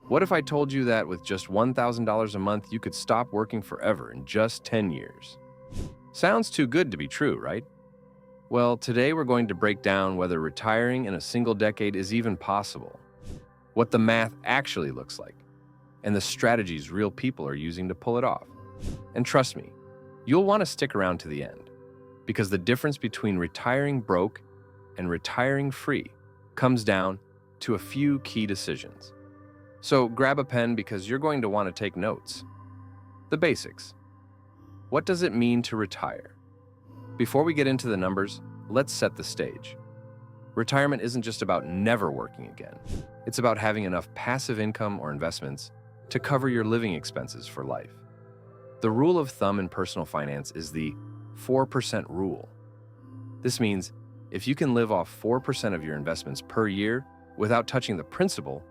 What if I told you that with just $1,000 a month, you could stop working forever in just 10 years? Sounds too good to be true, right? Well, today we're going to break down whether retiring in a single decade is even possible, what the math actually looks like, and the strategies real people are using to pull it off. And trust me, you'll want to stick around to the end, because the difference between retiring broke and retiring free comes down to a few key decisions. So grab a pen because you're going to want to take notes. The basics. What does it mean to retire? Before we get into the numbers, let's set the stage. Retirement isn't just about never working again. It's about having enough passive income or investments to cover your living expenses for life. The rule of thumb in personal finance is the 4% rule. This means if you can live off 4% of your investments per year without touching the principal,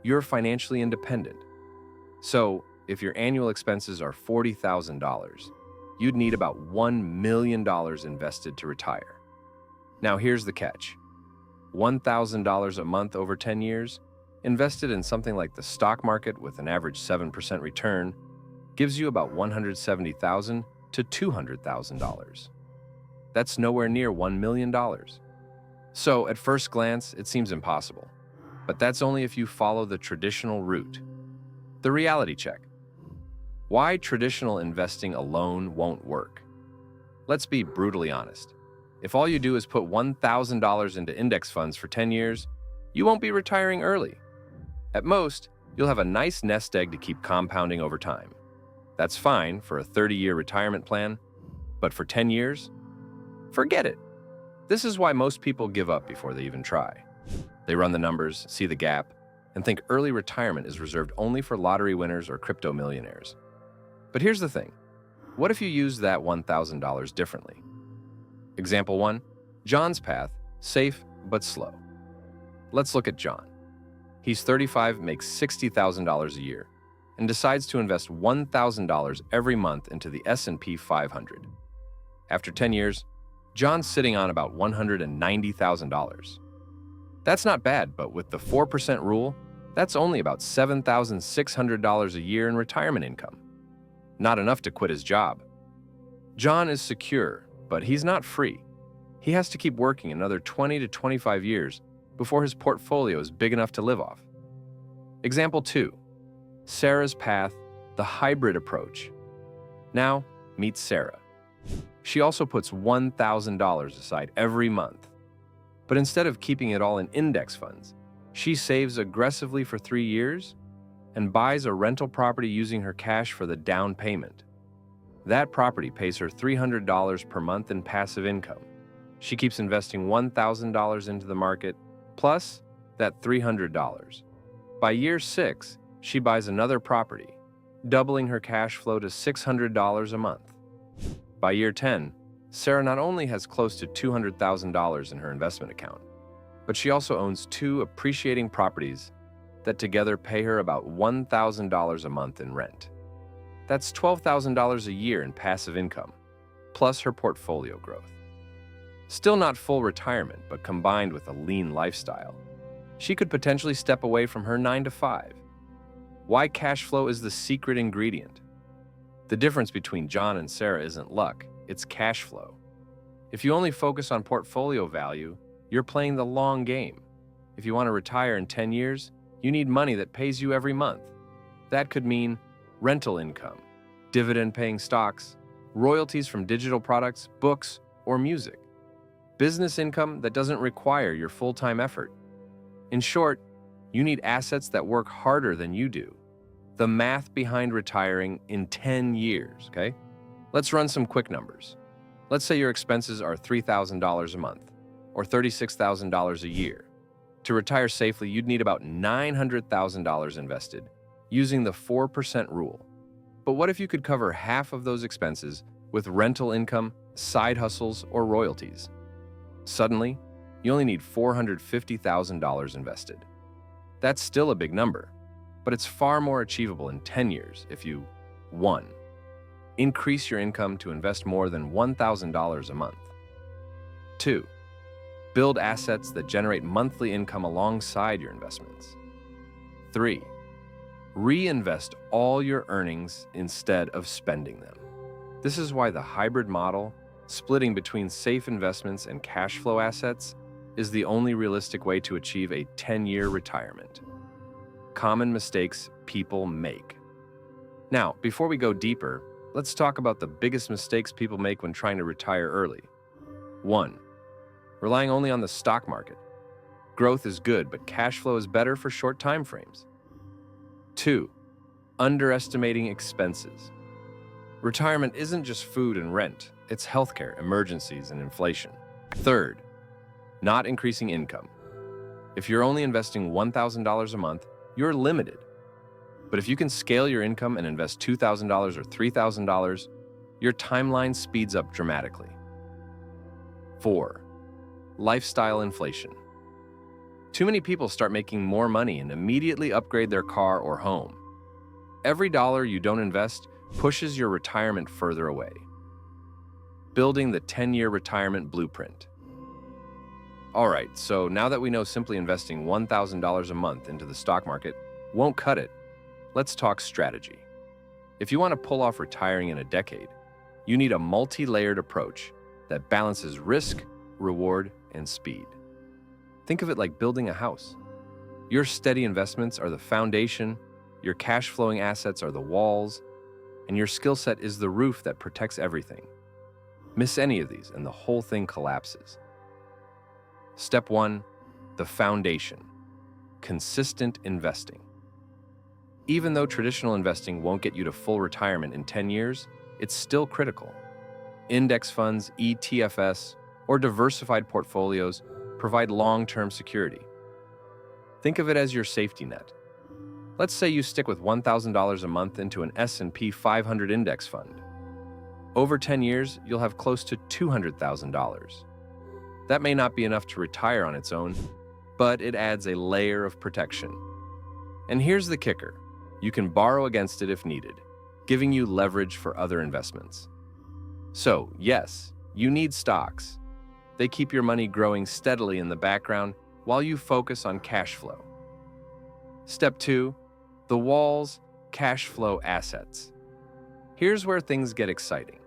you're financially independent. So, if your annual expenses are $40,000, you'd need about $1 million invested to retire. Now here's the catch. $1,000 a month over 10 years, invested in something like the stock market with an average 7% return, gives you about $170,000 to $200,000. That's nowhere near $1 million. So at first glance, it seems impossible. But that's only if you follow the traditional route. The reality check. Why traditional investing alone won't work? Let's be brutally honest. If all you do is put $1,000 into index funds for 10 years, you won't be retiring early. At most, you'll have a nice nest egg to keep compounding over time. That's fine for a 30-year retirement plan, but for 10 years? Forget it. This is why most people give up before they even try. They run the numbers, see the gap, and think early retirement is reserved only for lottery winners or crypto millionaires. But here's the thing. What if you use that $1,000 differently? Example 1, John's path, safe but slow. Let's look at John. He's 35, makes $60,000 a year, and decides to invest $1,000 every month into the S&P 500. After 10 years, John's sitting on about $190,000. That's not bad, but with the 4% rule, that's only about $7,600 a year in retirement income. Not enough to quit his job. John is secure, but he's not free. He has to keep working another 20 to 25 years before his portfolio is big enough to live off. Example 2. Sarah's path, the hybrid approach. Now, meet Sarah. She also puts $1,000 aside every month. But instead of keeping it all in index funds, she saves aggressively for 3 years and buys a rental property using her cash for the down payment. That property pays her $300 per month in passive income. She keeps investing $1,000 into the market, plus that $300. By year 6, she buys another property, doubling her cash flow to $600 a month. By year 10, Sarah not only has close to $200,000 in her investment account, but she also owns 2 appreciating properties that together pay her about $1,000 a month in rent. That's $12,000 a year in passive income, plus her portfolio growth. Still not full retirement, but combined with a lean lifestyle, she could potentially step away from her 9 to 5. Why cash flow is the secret ingredient? The difference between John and Sarah isn't luck, it's cash flow. If you only focus on portfolio value, you're playing the long game. If you want to retire in 10 years, you need money that pays you every month. That could mean rental income, dividend-paying stocks, royalties from digital products, books, or music. Business income that doesn't require your full-time effort. In short, you need assets that work harder than you do. The math behind retiring in 10 years, okay? Let's run some quick numbers. Let's say your expenses are $3,000 a month, or $36,000 a year. To retire safely, you'd need about $900,000 invested, using the 4% rule. But what if you could cover half of those expenses with rental income, side hustles, or royalties? Suddenly, you only need $450,000 invested. That's still a big number, but it's far more achievable in 10 years if you 1. Increase your income to invest more than $1,000 a month. 2. Build assets that generate monthly income alongside your investments. 3. Reinvest all your earnings instead of spending them. This is why the hybrid model, splitting between safe investments and cash flow assets, is the only realistic way to achieve a 10-year retirement. Common mistakes people make. Now, before we go deeper, let's talk about the biggest mistakes people make when trying to retire early. 1. Relying only on the stock market. Growth is good, but cash flow is better for short time frames. 2. Underestimating expenses. Retirement isn't just food and rent, it's healthcare, emergencies, and inflation. 3. Not increasing income. If you're only investing $1,000 a month, you're limited. But if you can scale your income and invest $2,000 or $3,000, your timeline speeds up dramatically. 4. Lifestyle inflation. Too many people start making more money and immediately upgrade their car or home. Every dollar you don't invest pushes your retirement further away. Building the 10-year retirement blueprint. All right, so now that we know simply investing $1,000 a month into the stock market won't cut it, let's talk strategy. If you want to pull off retiring in a decade, you need a multi-layered approach that balances risk, reward, and speed. Think of it like building a house. Your steady investments are the foundation, your cash-flowing assets are the walls, and your skill set is the roof that protects everything. Miss any of these and the whole thing collapses. Step 1, the foundation. Consistent investing. Even though traditional investing won't get you to full retirement in 10 years, it's still critical. Index funds, ETFs, or diversified portfolios provide long-term security. Think of it as your safety net. Let's say you stick with $1,000 a month into an S&P 500 index fund. Over 10 years, you'll have close to $200,000. That may not be enough to retire on its own, but it adds a layer of protection. And here's the kicker. You can borrow against it if needed, giving you leverage for other investments. So, yes, you need stocks. They keep your money growing steadily in the background while you focus on cash flow. Step 2, the walls, cash flow assets. Here's where things get exciting.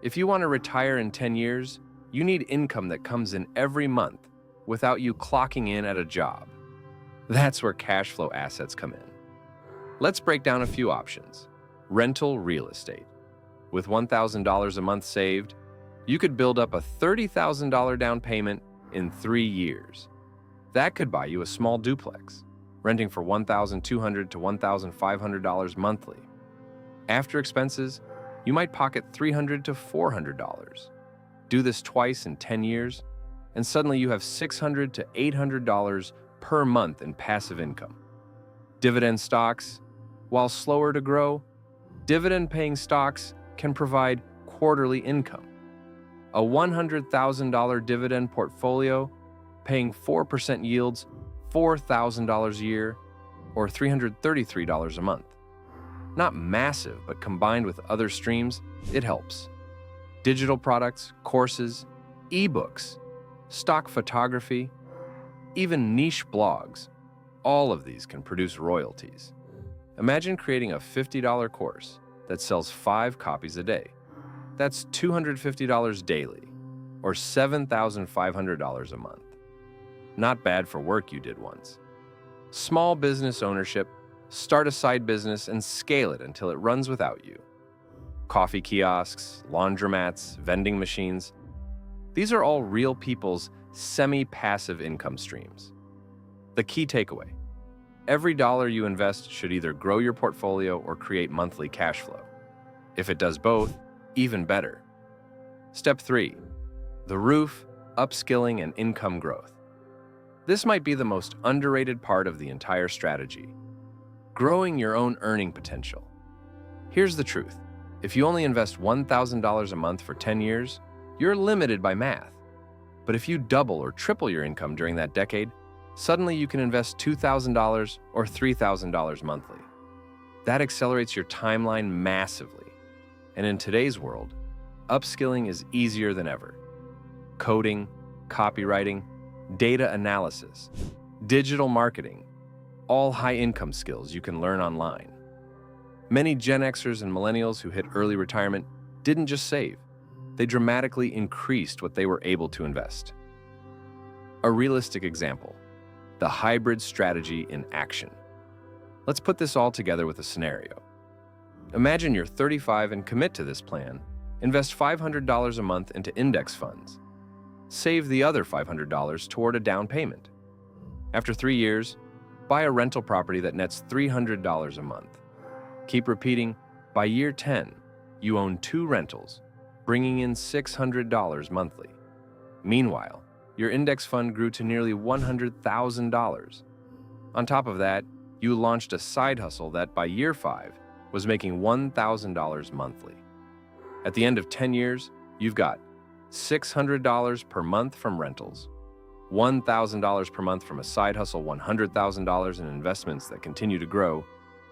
If you want to retire in 10 years, you need income that comes in every month without you clocking in at a job. That's where cash flow assets come in. Let's break down a few options. Rental real estate. With $1,000 a month saved, you could build up a $30,000 down payment in 3 years. That could buy you a small duplex, renting for $1,200 to $1,500 monthly. After expenses, you might pocket $300 to $400. Do this twice in 10 years, and suddenly you have $600 to $800 per month in passive income. Dividend stocks, while slower to grow, dividend-paying stocks can provide quarterly income. A $100,000 dividend portfolio paying 4% yields $4,000 a year or $333 a month. Not massive, but combined with other streams, it helps. Digital products, courses, ebooks, stock photography, even niche blogs, all of these can produce royalties. Imagine creating a $50 course that sells 5 copies a day. That's $250 daily, or $7,500 a month. Not bad for work you did once. Small business ownership, start a side business and scale it until it runs without you. Coffee kiosks, laundromats, vending machines. These are all real people's semi-passive income streams. The key takeaway: every dollar you invest should either grow your portfolio or create monthly cash flow. If it does both, even better. Step 3, the roof, upskilling, and income growth. This might be the most underrated part of the entire strategy. Growing your own earning potential. Here's the truth. If you only invest $1,000 a month for 10 years, you're limited by math. But if you double or triple your income during that decade, suddenly you can invest $2,000 or $3,000 monthly. That accelerates your timeline massively. And in today's world, upskilling is easier than ever. Coding, copywriting, data analysis, digital marketing, all high-income skills you can learn online. Many Gen Xers and millennials who hit early retirement didn't just save, they dramatically increased what they were able to invest. A realistic example, the hybrid strategy in action. Let's put this all together with a scenario. Imagine you're 35 and commit to this plan. Invest $500 a month into index funds. Save the other $500 toward a down payment. After 3 years, buy a rental property that nets $300 a month. Keep repeating. By year 10, you own 2 rentals, bringing in $600 monthly. Meanwhile, your index fund grew to nearly $100,000. On top of that, you launched a side hustle that by year 5 was making $1,000 monthly. At the end of 10 years, you've got $600 per month from rentals, $1,000 per month from a side hustle, $100,000 in investments that continue to grow,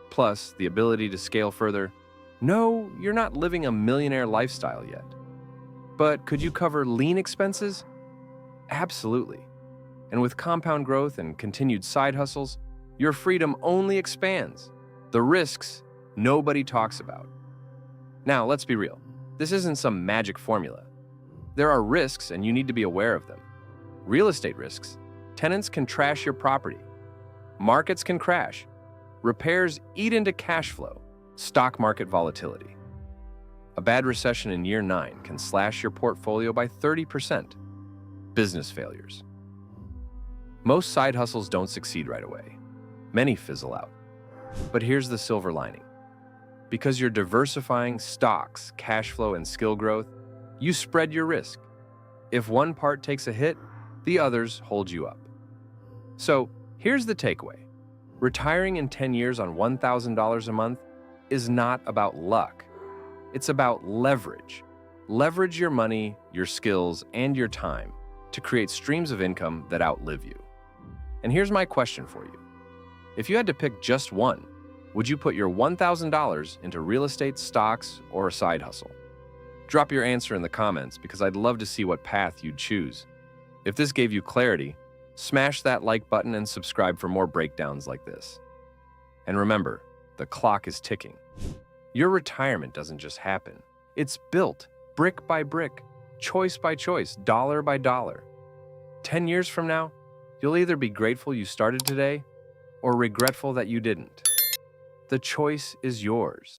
plus the ability to scale further. No, you're not living a millionaire lifestyle yet. But could you cover lean expenses? Absolutely. And with compound growth and continued side hustles, your freedom only expands. The risks nobody talks about. Now, let's be real. This isn't some magic formula. There are risks and you need to be aware of them. Real estate risks. Tenants can trash your property. Markets can crash. Repairs eat into cash flow. Stock market volatility. A bad recession in year 9 can slash your portfolio by 30%. Business failures. Most side hustles don't succeed right away. Many fizzle out. But here's the silver lining. Because you're diversifying stocks, cash flow, and skill growth, you spread your risk. If one part takes a hit, the others hold you up. So here's the takeaway. Retiring in 10 years on $1,000 a month is not about luck. It's about leverage. Leverage your money, your skills, and your time to create streams of income that outlive you. And here's my question for you. If you had to pick just one, would you put your $1,000 into real estate, stocks, or a side hustle? Drop your answer in the comments because I'd love to see what path you'd choose. If this gave you clarity, smash that like button and subscribe for more breakdowns like this. And remember, the clock is ticking. Your retirement doesn't just happen. It's built brick by brick, choice by choice, dollar by dollar. 10 years from now, you'll either be grateful you started today or regretful that you didn't. The choice is yours.